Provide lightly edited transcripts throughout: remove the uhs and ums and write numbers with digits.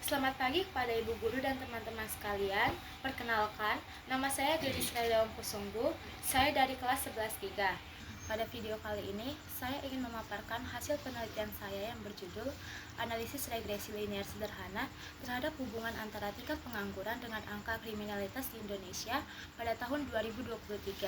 Selamat pagi kepada ibu guru dan teman-teman sekalian. Perkenalkan, nama saya Gadis Daum Kusunggu. Saya dari kelas 11-3. Pada video kali ini, saya ingin memaparkan hasil penelitian saya yang berjudul Analisis Regresi Linear Sederhana terhadap hubungan antara tingkat pengangguran dengan angka kriminalitas di Indonesia pada tahun 2023.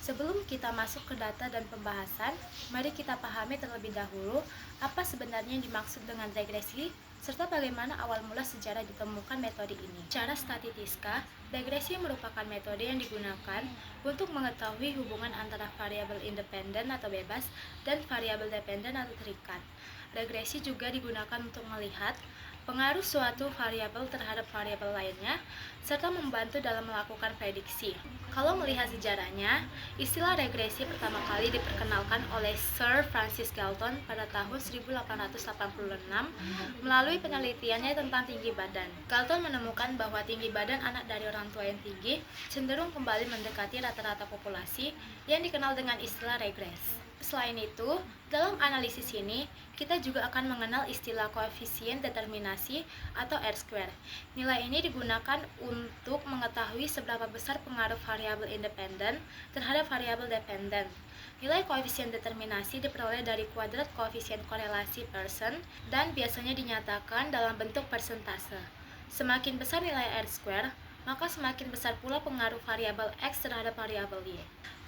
Sebelum kita masuk ke data dan pembahasan, mari kita pahami terlebih dahulu apa sebenarnya yang dimaksud dengan regresi, serta bagaimana awal mula sejarah ditemukan metode ini. Secara statistika, regresi merupakan metode yang digunakan untuk mengetahui hubungan antara variabel independen atau bebas dan variabel dependen atau terikat. Regresi juga digunakan untuk melihat pengaruh suatu variabel terhadap variabel lainnya, serta membantu dalam melakukan prediksi. Kalau melihat sejarahnya, istilah regresi pertama kali diperkenalkan oleh Sir Francis Galton pada tahun 1886 melalui penelitiannya tentang tinggi badan. Galton menemukan bahwa tinggi badan anak dari orang tua yang tinggi cenderung kembali mendekati rata-rata populasi yang dikenal dengan istilah regres. Selain itu, dalam analisis ini, kita juga akan mengenal istilah koefisien determinasi atau R-square. Nilai ini digunakan untuk mengetahui seberapa besar pengaruh variabel independen terhadap variabel dependen. Nilai koefisien determinasi diperoleh dari kuadrat koefisien korelasi Pearson dan biasanya dinyatakan dalam bentuk persentase. Semakin besar nilai R-square, maka semakin besar pula pengaruh variabel X terhadap variabel Y.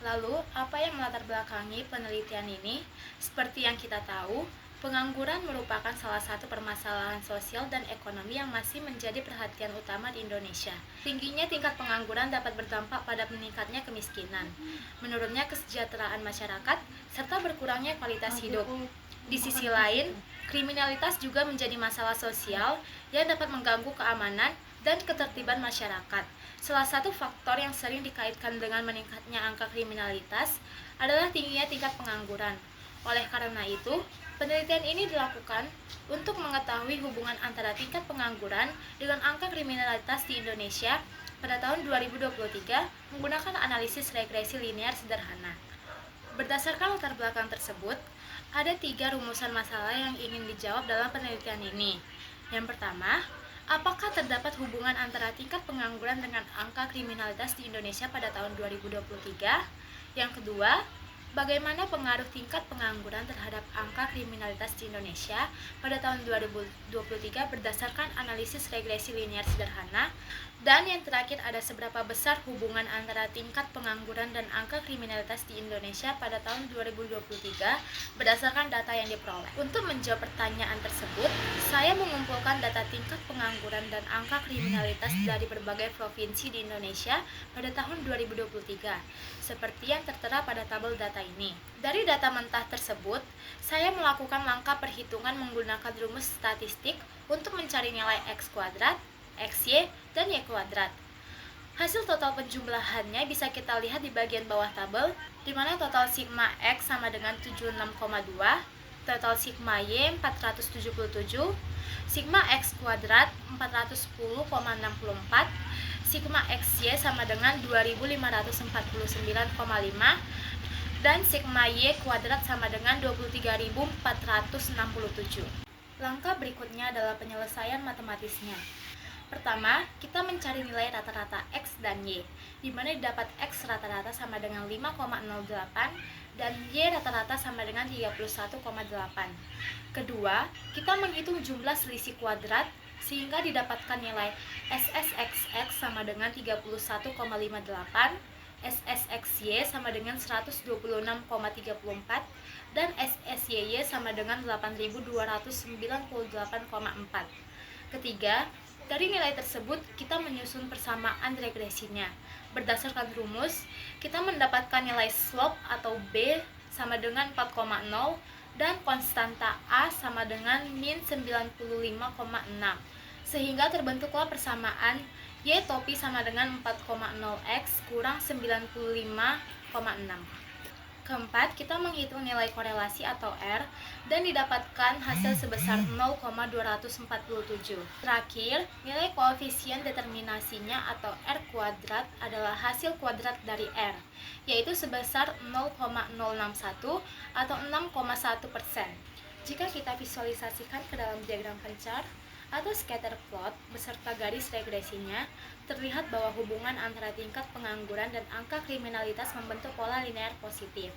Lalu, apa yang melatar belakangi penelitian ini? Seperti yang kita tahu, pengangguran merupakan salah satu permasalahan sosial dan ekonomi yang masih menjadi perhatian utama di Indonesia. Tingginya tingkat pengangguran dapat berdampak pada meningkatnya kemiskinan, menurunnya kesejahteraan masyarakat, serta berkurangnya kualitas hidup. Di sisi lain, kriminalitas juga menjadi masalah sosial yang dapat mengganggu keamanan dan ketertiban masyarakat. Salah satu faktor yang sering dikaitkan dengan meningkatnya angka kriminalitas adalah tingginya tingkat pengangguran. Oleh karena itu, penelitian ini dilakukan untuk mengetahui hubungan antara tingkat pengangguran dengan angka kriminalitas di Indonesia pada tahun 2023 menggunakan analisis regresi linear sederhana. Berdasarkan latar belakang tersebut, ada 3 rumusan masalah yang ingin dijawab dalam penelitian ini. Yang pertama, apakah terdapat hubungan antara tingkat pengangguran dengan angka kriminalitas di Indonesia pada tahun 2023? Yang kedua, bagaimana pengaruh tingkat pengangguran terhadap angka kriminalitas di Indonesia pada tahun 2023 berdasarkan analisis regresi linear sederhana? Dan yang terakhir, ada seberapa besar hubungan antara tingkat pengangguran dan angka kriminalitas di Indonesia pada tahun 2023 berdasarkan data yang diperoleh. Untuk menjawab pertanyaan tersebut, saya mengumpulkan data tingkat pengangguran dan angka kriminalitas dari berbagai provinsi di Indonesia pada tahun 2023, seperti yang tertera pada tabel data ini. Dari data mentah tersebut, saya melakukan langkah perhitungan menggunakan rumus statistik untuk mencari nilai X kuadrat, XY, dan Y kuadrat. Hasil total penjumlahannya bisa kita lihat di bagian bawah tabel, di mana total sigma X sama dengan 76,2, total sigma Y 477, sigma X kuadrat 410,64, sigma XY sama dengan 2549,5, dan sigma Y kuadrat sama dengan 23.467. Langkah berikutnya adalah penyelesaian matematisnya. Pertama, kita mencari nilai rata-rata X dan Y, di mana didapat X rata-rata sama dengan 5,08 dan Y rata-rata sama dengan 31,8. Kedua, kita menghitung jumlah selisih kuadrat sehingga didapatkan nilai SSXX sama dengan 31,58, SSXY sama dengan 126,34, dan SSYY sama dengan 8.298,4. Ketiga, dari nilai tersebut, kita menyusun persamaan regresinya. Berdasarkan rumus, kita mendapatkan nilai slope atau B sama dengan 4,0 dan konstanta A sama dengan min 95,6. Sehingga terbentuklah persamaan Y topi sama dengan 4,0X kurang 95,6. Keempat, kita menghitung nilai korelasi atau R dan didapatkan hasil sebesar 0,247. Terakhir, nilai koefisien determinasinya atau R kuadrat adalah hasil kuadrat dari R, yaitu sebesar 0,061 atau 6,1%. Jika kita visualisasikan ke dalam diagram pencar, atau scatter plot beserta garis regresinya, terlihat bahwa hubungan antara tingkat pengangguran dan angka kriminalitas membentuk pola linear positif.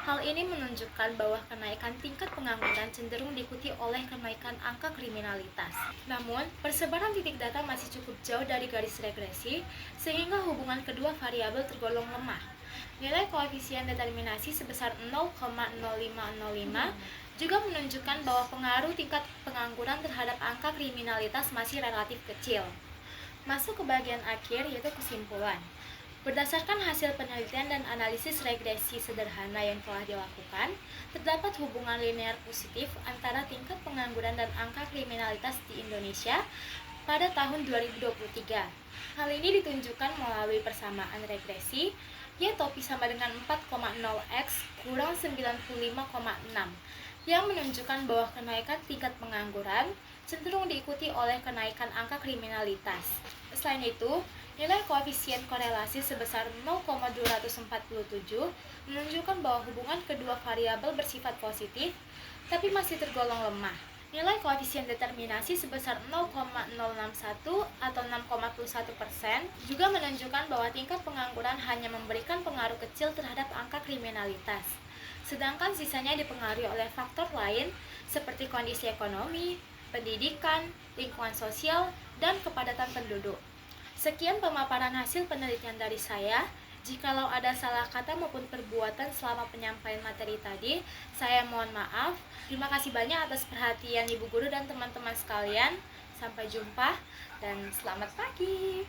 Hal ini menunjukkan bahwa kenaikan tingkat pengangguran cenderung diikuti oleh kenaikan angka kriminalitas. Namun, persebaran titik data masih cukup jauh dari garis regresi, sehingga hubungan kedua variabel tergolong lemah. Nilai koefisien determinasi sebesar 0,0505 juga menunjukkan bahwa pengaruh tingkat pengangguran terhadap angka kriminalitas masih relatif kecil. Masuk ke bagian akhir, yaitu kesimpulan. Berdasarkan hasil penelitian dan analisis regresi sederhana yang telah dilakukan, terdapat hubungan linear positif antara tingkat pengangguran dan angka kriminalitas di Indonesia pada tahun 2023. Hal ini ditunjukkan melalui persamaan regresi, y topi sama dengan 4,0x kurang 95,6, yang menunjukkan bahwa kenaikan tingkat pengangguran cenderung diikuti oleh kenaikan angka kriminalitas. Selain itu, nilai koefisien korelasi sebesar 0,247 menunjukkan bahwa hubungan kedua variabel bersifat positif, tapi masih tergolong lemah. Nilai koefisien determinasi sebesar 0,061 atau 6,1% juga menunjukkan bahwa tingkat pengangguran hanya memberikan pengaruh kecil terhadap angka kriminalitas, sedangkan sisanya dipengaruhi oleh faktor lain seperti kondisi ekonomi, pendidikan, lingkungan sosial, dan kepadatan penduduk. Sekian pemaparan hasil penelitian dari saya. Jikalau ada salah kata maupun perbuatan selama penyampaian materi tadi, saya mohon maaf. Terima kasih banyak atas perhatian Ibu Guru dan teman-teman sekalian. Sampai jumpa dan selamat pagi.